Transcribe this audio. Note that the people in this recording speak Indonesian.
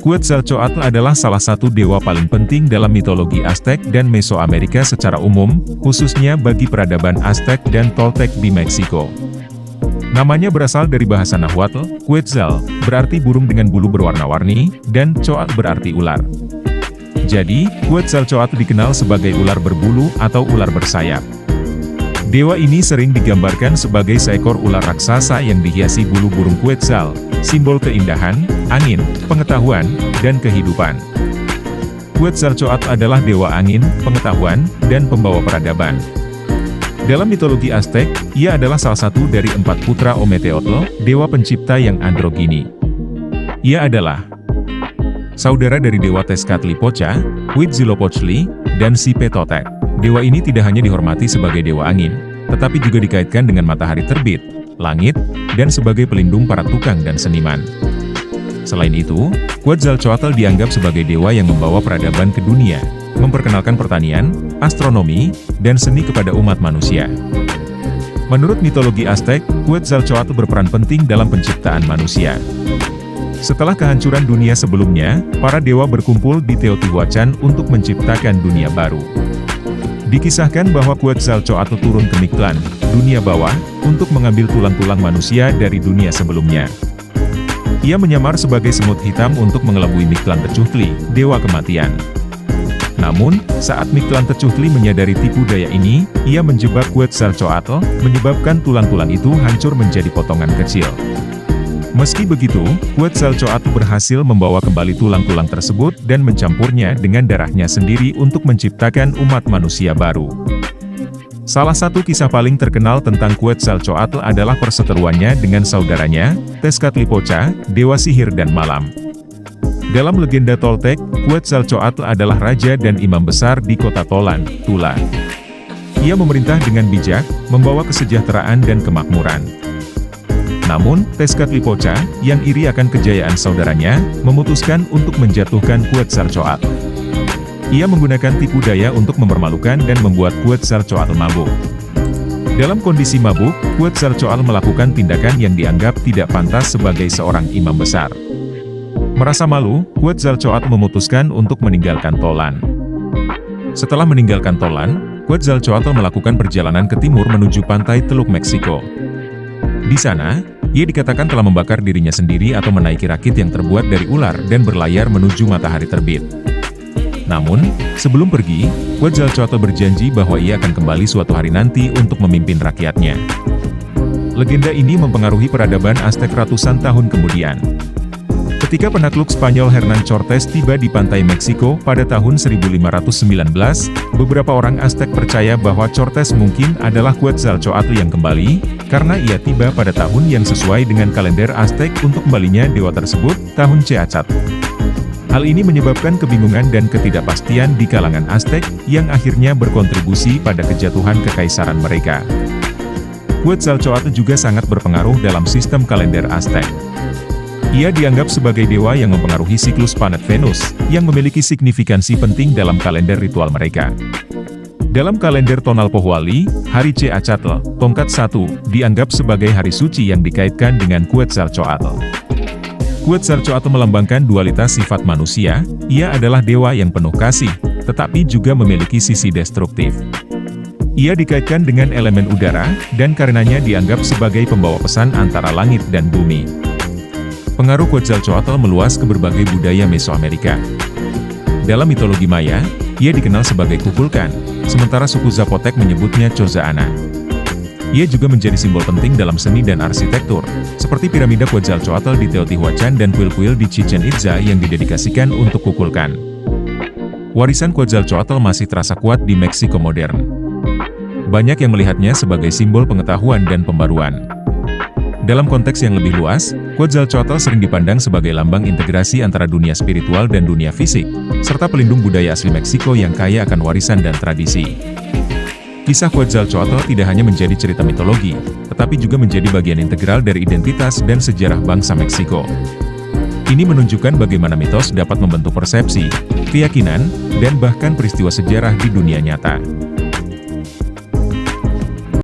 Quetzalcoatl adalah salah satu dewa paling penting dalam mitologi Aztec dan Mesoamerika secara umum, khususnya bagi peradaban Aztec dan Toltec di Meksiko. Namanya berasal dari bahasa Nahuatl, Quetzal, berarti burung dengan bulu berwarna-warni, dan Coatl berarti ular. Jadi, Quetzalcoatl dikenal sebagai ular berbulu atau ular bersayap. Dewa ini sering digambarkan sebagai seekor ular raksasa yang dihiasi bulu burung Quetzal, simbol keindahan, angin, pengetahuan, dan kehidupan. Quetzalcoatl adalah dewa angin, pengetahuan, dan pembawa peradaban. Dalam mitologi Aztec, ia adalah salah satu dari 4 putra Ometeotl, dewa pencipta yang androgini. Ia adalah saudara dari dewa Tezcatlipoca, Huitzilopochtli, dan Xipe-Totec. Dewa ini tidak hanya dihormati sebagai dewa angin, tetapi juga dikaitkan dengan matahari terbit, langit, dan sebagai pelindung para tukang dan seniman. Selain itu, Quetzalcoatl dianggap sebagai dewa yang membawa peradaban ke dunia, memperkenalkan pertanian, astronomi, dan seni kepada umat manusia. Menurut mitologi Aztec, Quetzalcoatl berperan penting dalam penciptaan manusia. Setelah kehancuran dunia sebelumnya, para dewa berkumpul di Teotihuacan untuk menciptakan dunia baru. Dikisahkan bahwa Quetzalcoatl turun ke Mictlan, dunia bawah, untuk mengambil tulang-tulang manusia dari dunia sebelumnya. Ia menyamar sebagai semut hitam untuk mengelabui Mictlan Tecuhtli, dewa kematian. Namun, saat Mictlan Tecuhtli menyadari tipu daya ini, ia menjebak Quetzalcoatl, menyebabkan tulang-tulang itu hancur menjadi potongan kecil. Meski begitu, Quetzalcoatl berhasil membawa kembali tulang-tulang tersebut dan mencampurnya dengan darahnya sendiri untuk menciptakan umat manusia baru. Salah satu kisah paling terkenal tentang Quetzalcoatl adalah perseteruannya dengan saudaranya, Tezcatlipoca, dewa sihir dan malam. Dalam legenda Toltec, Quetzalcoatl adalah raja dan imam besar di kota Tolan, Tula. Ia memerintah dengan bijak, membawa kesejahteraan dan kemakmuran. Namun, Tezcatlipoca, yang iri akan kejayaan saudaranya, memutuskan untuk menjatuhkan Quetzalcoatl. Ia menggunakan tipu daya untuk mempermalukan dan membuat Quetzalcoatl mabuk. Dalam kondisi mabuk, Quetzalcoatl melakukan tindakan yang dianggap tidak pantas sebagai seorang imam besar. Merasa malu, Quetzalcoatl memutuskan untuk meninggalkan Tolan. Setelah meninggalkan Tolan, Quetzalcoatl melakukan perjalanan ke timur menuju pantai Teluk Meksiko. Di sana, ia dikatakan telah membakar dirinya sendiri atau menaiki rakit yang terbuat dari ular dan berlayar menuju matahari terbit. Namun, sebelum pergi, Quetzalcoatl berjanji bahwa ia akan kembali suatu hari nanti untuk memimpin rakyatnya. Legenda ini mempengaruhi peradaban Aztec ratusan tahun kemudian. Ketika penakluk Spanyol Hernán Cortés tiba di pantai Meksiko pada tahun 1519, beberapa orang Aztec percaya bahwa Cortés mungkin adalah Quetzalcoatl yang kembali, karena ia tiba pada tahun yang sesuai dengan kalender Aztec untuk kembalinya dewa tersebut, tahun Cheacat. Hal ini menyebabkan kebingungan dan ketidakpastian di kalangan Aztec, yang akhirnya berkontribusi pada kejatuhan kekaisaran mereka. Quetzalcoatl juga sangat berpengaruh dalam sistem kalender Aztec. Ia dianggap sebagai dewa yang mempengaruhi siklus planet Venus, yang memiliki signifikansi penting dalam kalender ritual mereka. Dalam kalender tonal Pohualli, hari Cheacatl, tongkat 1, dianggap sebagai hari suci yang dikaitkan dengan Quetzalcoatl. Quetzalcoatl melambangkan dualitas sifat manusia, ia adalah dewa yang penuh kasih, tetapi juga memiliki sisi destruktif. Ia dikaitkan dengan elemen udara, dan karenanya dianggap sebagai pembawa pesan antara langit dan bumi. Pengaruh Quetzalcoatl meluas ke berbagai budaya Mesoamerika. Dalam mitologi Maya, ia dikenal sebagai Kukulkan, sementara suku Zapotec menyebutnya Chozaana. Ia juga menjadi simbol penting dalam seni dan arsitektur, seperti piramida Quetzalcoatl di Teotihuacan dan kuil-kuil di Chichen Itza yang didedikasikan untuk Kukulkan. Warisan Quetzalcoatl masih terasa kuat di Meksiko modern. Banyak yang melihatnya sebagai simbol pengetahuan dan pembaruan. Dalam konteks yang lebih luas, Quetzalcoatl sering dipandang sebagai lambang integrasi antara dunia spiritual dan dunia fisik, serta pelindung budaya asli Meksiko yang kaya akan warisan dan tradisi. Kisah Quetzalcoatl tidak hanya menjadi cerita mitologi, tetapi juga menjadi bagian integral dari identitas dan sejarah bangsa Meksiko. Ini menunjukkan bagaimana mitos dapat membentuk persepsi, keyakinan, dan bahkan peristiwa sejarah di dunia nyata.